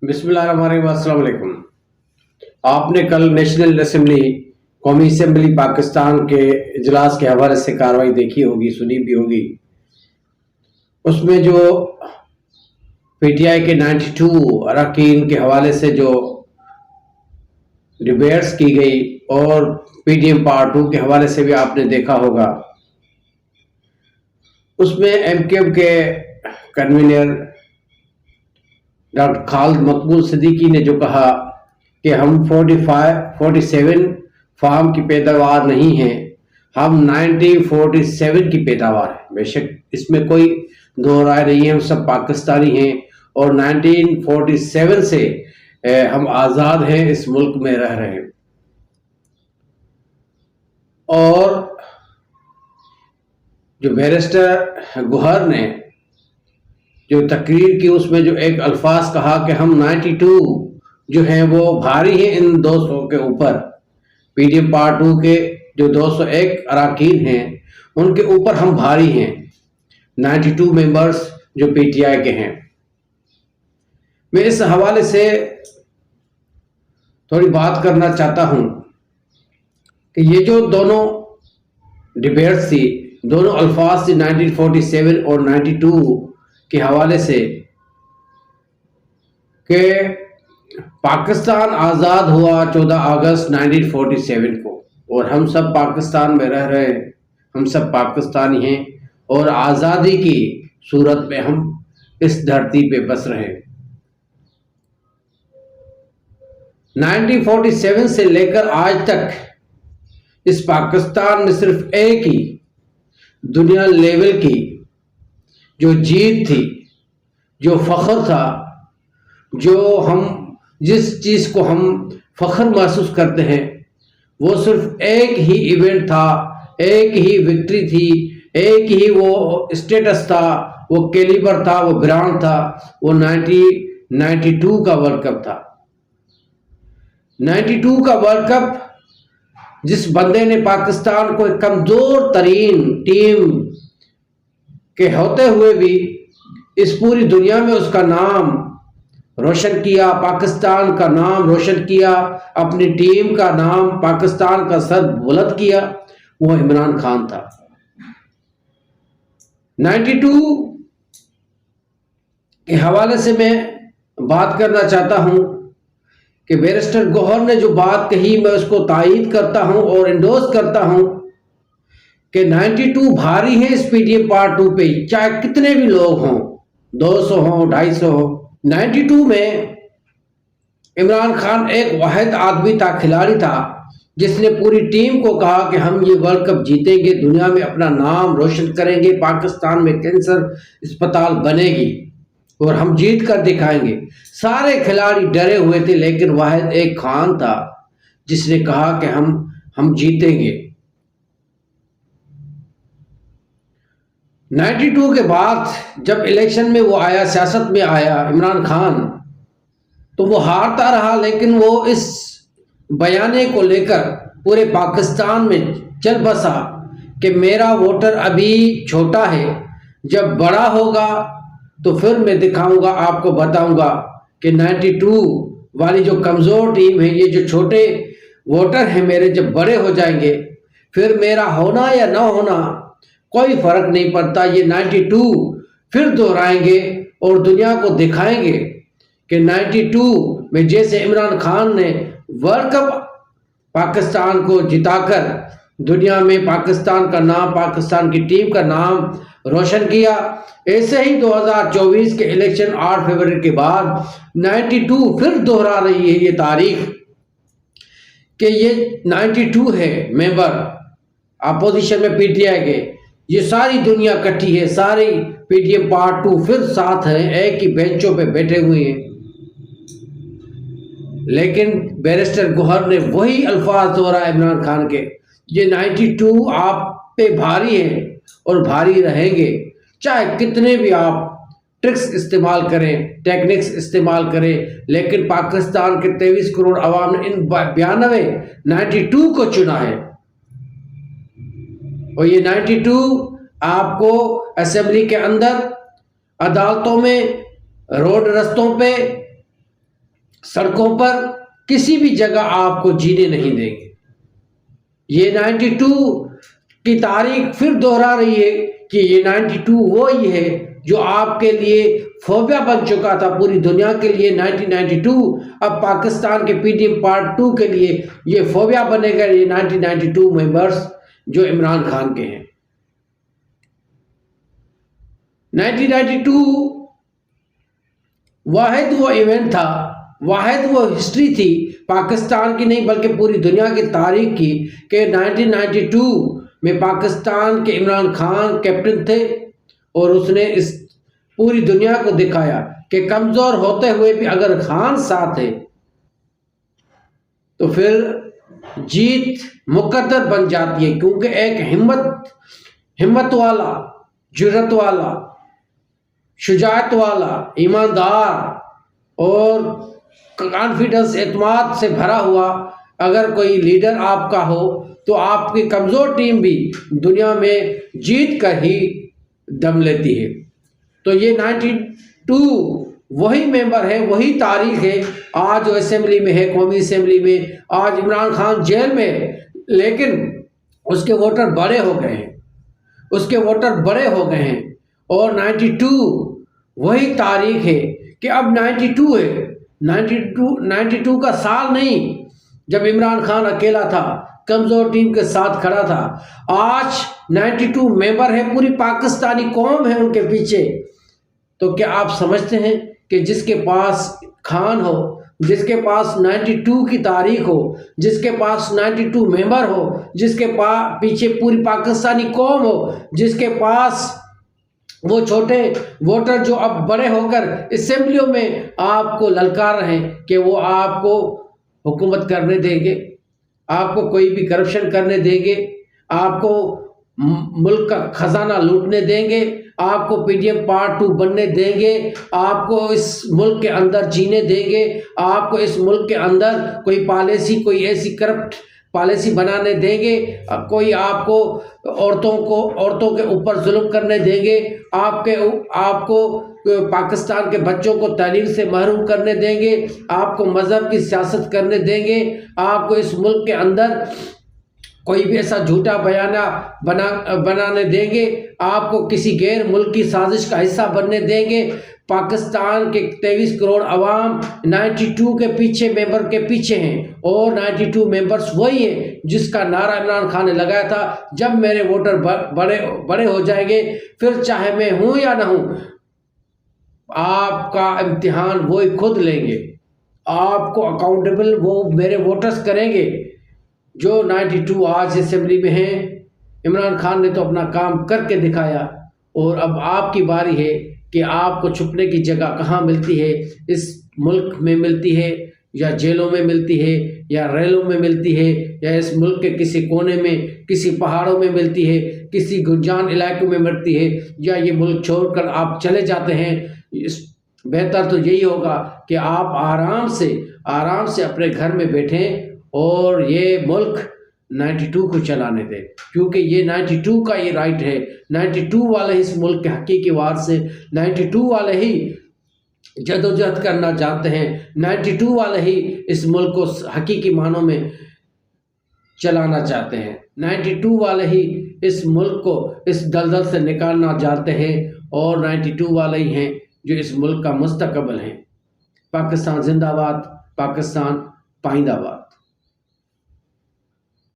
بسم اللہ الرحمن الرحیم، السلام علیکم۔ آپ نے کل نیشنل اسمبلی قومی اسمبلی پاکستان کے اجلاس کے حوالے سے کارروائی دیکھی ہوگی، سنی بھی ہوگی۔ اس میں جو پی ٹی آئی کے 92 اراکین کے حوالے سے جو ڈیبیٹس کی گئی اور پی ڈی ایم پارٹ 2 کے حوالے سے بھی آپ نے دیکھا ہوگا، اس میں ایم کیو ایم کے کنوینر ڈاکٹر خالد مقبول صدیقی نے جو کہا کہ ہم 47 فارم کی پیداوار نہیں ہیں، ہم 1947 کی پیداوار ہیں۔ بے شک اس میں کوئی دو رائے نہیں ہے، ہم سب پاکستانی ہیں اور 1947 سے ہم آزاد ہیں، اس ملک میں رہ رہے ہیں۔ اور جو بیرسٹر گوہر نے جو تقریر کی، اس میں جو ایک الفاظ کہا کہ ہم 92 جو ہیں وہ بھاری ہیں ان 200 کے اوپر، پی ڈی ایم پارٹ 2 کے جو 201 اراکین ہیں ان کے اوپر ہم بھاری ہیں، 92 ممبرز جو پی ٹی آئی کے ہیں۔ میں اس حوالے سے تھوڑی بات کرنا چاہتا ہوں کہ یہ جو دونوں ڈیبیٹس تھی، دونوں الفاظ تھی 1947 اور 92 کے حوالے سے، کہ پاکستان آزاد ہوا 14 اگست 1947 کو اور ہم سب پاکستان میں رہ رہے ہیں، ہم سب پاکستانی ہیں اور آزادی کی صورت میں ہم اس دھرتی پہ بس رہے ہیں۔ 1947 سے لے کر آج تک اس پاکستان میں صرف ایک ہی دنیا لیول کی جو جیت تھی، جو فخر تھا، جو ہم جس چیز کو ہم فخر محسوس کرتے ہیں، وہ صرف ایک ہی ایونٹ تھا، ایک ہی وکٹری تھی، ایک ہی وہ اسٹیٹس تھا، وہ کیلیبر تھا، وہ برانڈ تھا، وہ 1992 کا ورلڈ کپ تھا۔ 92 کا ورلڈ کپ جس بندے نے پاکستان کو ایک کمزور ترین ٹیم کے ہوتے ہوئے بھی اس پوری دنیا میں اس کا نام روشن کیا، پاکستان کا نام روشن کیا، اپنی ٹیم کا نام، پاکستان کا سر بلند کیا، وہ عمران خان تھا۔ 92 کے حوالے سے میں بات کرنا چاہتا ہوں کہ بیرسٹر گوہر نے جو بات کہی میں اس کو تائید کرتا ہوں اور انڈورس کرتا ہوں کہ 92 بھاری ہے اس پی ڈی ایم پارٹ 2 پہ، چاہے کتنے بھی لوگ ہوں، 200 ہوں، 250 ہوں۔ 92 میں عمران خان ایک واحد آدمی تھا، کھلاڑی تھا، جس نے پوری ٹیم کو کہا کہ ہم یہ ورلڈ کپ جیتیں گے، دنیا میں اپنا نام روشن کریں گے، پاکستان میں کینسر اسپتال بنے گی اور ہم جیت کر دکھائیں گے۔ سارے کھلاڑی ڈرے ہوئے تھے، لیکن واحد ایک خان تھا جس نے کہا کہ ہم جیتیں گے۔ 92 کے بعد جب الیکشن میں وہ آیا، سیاست میں آیا عمران خان، تو وہ ہارتا رہا، لیکن وہ اس بیانے کو لے کر پورے پاکستان میں چل بسا کہ میرا ووٹر ابھی چھوٹا ہے، جب بڑا ہوگا تو پھر میں دکھاؤں گا، آپ کو بتاؤں گا کہ 92 والی جو کمزور ٹیم ہے، یہ جو چھوٹے ووٹر ہیں میرے، جب بڑے ہو جائیں گے پھر میرا ہونا یا نہ ہونا کوئی فرق نہیں پڑتا، یہ 92 پھر دہرائیں گے اور دنیا کو دکھائیں گے کہ 92 میں جیسے عمران خان نے ورلڈ کپ پاکستان کو جتا کر دنیا میں پاکستان کا نام، پاکستان کی ٹیم کا نام روشن کیا، ایسے ہی 2024 کے الیکشن 8 فروری کے بعد 92 پھر دہرا رہی ہے یہ تاریخ کہ یہ 92 ہے ممبر اپوزیشن میں پی ٹی آئی کے، یہ ساری دنیا کٹھی ہے، ساری پی ٹی ایم پارٹ 2 پھر ساتھ ہیں، ایک ہی بینچوں پہ بیٹھے ہوئے ہیں۔ لیکن بیرسٹر گوہر نے وہی الفاظ دہرائے عمران خان کے، یہ 92 آپ پہ بھاری ہیں اور بھاری رہیں گے، چاہے کتنے بھی آپ ٹرکس استعمال کریں، ٹیکنکس استعمال کریں، لیکن پاکستان کے 23 کروڑ عوام نے ان 92 کو چنا ہے، اور یہ 92 آپ کو اسمبلی کے اندر، عدالتوں میں، روڈ رستوں پہ، سڑکوں پر کسی بھی جگہ آپ کو جینے نہیں دیں گے۔ یہ 92 کی تاریخ پھر دوہرا رہی ہے کہ یہ 92 وہی ہے جو آپ کے لیے فوبیا بن چکا تھا پوری دنیا کے لیے۔ 1992 اب پاکستان کے پی ٹی ایم پارٹ 2 کے لیے یہ فوبیا بنے گا، یہ 1992 ممبرز جو عمران خان کے ہیں۔ 1992 واحد وہ ایونٹ تھا، واحد وہ ہسٹری تھی پاکستان کی نہیں بلکہ پوری دنیا کی تاریخ کی کہ 1992 میں پاکستان کے عمران خان کیپٹن تھے اور اس نے اس پوری دنیا کو دکھایا کہ کمزور ہوتے ہوئے بھی اگر خان ساتھ ہے تو پھر جیت مقدر بن جاتی ہے، کیونکہ ایک ہمت والا، جرأت والا، شجاعت والا، ایماندار اور کانفیڈنس، اعتماد سے بھرا ہوا اگر کوئی لیڈر آپ کا ہو تو آپ کی کمزور ٹیم بھی دنیا میں جیت کر ہی دم لیتی ہے۔ تو یہ 92 وہی ممبر ہے، وہی تاریخ ہے۔ آج وہ اسمبلی میں ہے، قومی اسمبلی میں، آج عمران خان جیل میں ہے، لیکن اس کے ووٹر بڑے ہو گئے ہیں، اس کے ووٹر بڑے ہو گئے ہیں۔ اور 92 وہی تاریخ ہے کہ اب 92 ہے، 92 کا سال نہیں جب عمران خان اکیلا تھا، کمزور ٹیم کے ساتھ کھڑا تھا۔ آج 92 ممبر ہے، پوری پاکستانی قوم ہے ان کے پیچھے۔ تو کیا آپ سمجھتے ہیں کہ جس کے پاس خان ہو، جس کے پاس 92 کی تاریخ ہو، جس کے پاس 92 ممبر ہو، جس کے پیچھے پوری پاکستانی قوم ہو، جس کے پاس وہ چھوٹے ووٹر جو اب بڑے ہو کر اسمبلیوں میں آپ کو للکار رہے ہیں کہ وہ آپ کو حکومت کرنے دیں گے، آپ کو کوئی بھی کرپشن کرنے دیں گے، آپ کو ملک کا خزانہ لوٹنے دیں گے، آپ کو پی ٹی ایم پارٹ 2 بننے دیں گے، آپ کو اس ملک کے اندر جینے دیں گے، آپ کو اس ملک کے اندر کوئی پالیسی، کوئی ایسی کرپٹ پالیسی بنانے دیں گے، کوئی آپ کو عورتوں کے اوپر ظلم کرنے دیں گے، آپ کو پاکستان کے بچوں کو تعلیم سے محروم کرنے دیں گے، آپ کو مذہب کی سیاست کرنے دیں گے، آپ کو اس ملک کے اندر کوئی بھی ایسا جھوٹا بیانہ بنانے دیں گے، آپ کو کسی غیر ملکی سازش کا حصہ بننے دیں گے۔ پاکستان کے 23 کروڑ عوام 92 کے پیچھے ممبر کے پیچھے ہیں، اور 92 ممبرز وہی ہیں جس کا نعرہ عمران خان نے لگایا تھا، جب میرے ووٹر بڑے ہو جائیں گے پھر چاہے میں ہوں یا نہ ہوں، آپ کا امتحان وہی خود لیں گے، آپ کو اکاؤنٹیبل وہ میرے ووٹرز کریں گے جو 92 آج اسمبلی میں ہیں۔ عمران خان نے تو اپنا کام کر کے دکھایا، اور اب آپ کی باری ہے کہ آپ کو چھپنے کی جگہ کہاں ملتی ہے، اس ملک میں ملتی ہے یا جیلوں میں ملتی ہے یا ریلوں میں ملتی ہے یا اس ملک کے کسی کونے میں، کسی پہاڑوں میں ملتی ہے، کسی گنجان علاقوں میں ملتی ہے، یا یہ ملک چھوڑ کر آپ چلے جاتے ہیں۔ بہتر تو یہی ہوگا کہ آپ آرام سے اپنے گھر میں بیٹھیں اور یہ ملک 92 کو چلانے دیں، کیونکہ یہ 92 کا یہ رائٹ ہے۔ 92 والے ہی اس ملک کے حقیقی وارث ہیں، 92 والے ہی جدوجہد کرنا چاہتے ہیں، 92 والے ہی اس ملک کو حقیقی معنوں میں چلانا چاہتے ہیں، 92 والے ہی اس ملک کو اس دلدل سے نکالنا چاہتے ہیں، اور 92 والے ہی ہیں جو اس ملک کا مستقبل ہیں۔ پاکستان زندہ باد، پاکستان پائندہ باد۔